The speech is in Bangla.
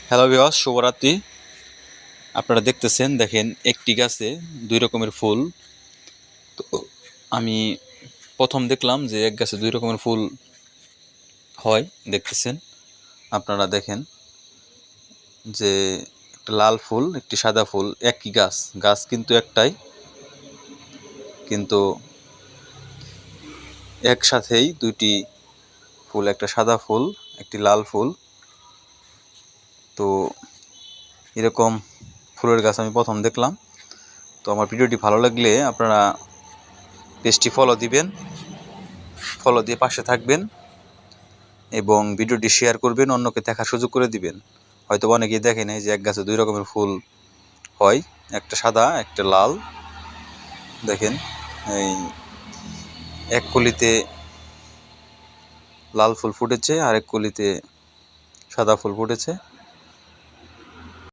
হ্যালো ভিউয়ার্স, শুভরাত্রি। আপনারা দেখতেছেন, দেখেন একটি গাছে দুই রকমের ফুল। তো আমি প্রথম দেখলাম যে এক গাছে দুই রকমের ফুল হয়। দেখতেছেন আপনারা, দেখেন যে একটা লাল ফুল, একটি সাদা ফুল, একই গাছ গাছ কিন্তু একটাই, কিন্তু একসাথেই দুইটি ফুল, একটা সাদা ফুল, একটি লাল ফুল। তো এরকম ফুলের গাছ আমি প্রথম দেখলাম। তো আমার ভিডিওটি ভালো লাগলে আপনারা পেজটি ফলো দিবেন, ফলো দিয়ে পাশে থাকবেন এবং ভিডিওটি শেয়ার করবেন, অন্যকে দেখার সুযোগ করে দিবেন। হয়তো অনেকেই দেখে নাই যে এক গাছে দুই রকমের ফুল হয়, একটা সাদা একটা লাল। দেখেন, এই এক কলিতে লাল ফুল ফুটেছে আর এক কলিতে সাদা ফুল ফুটেছে।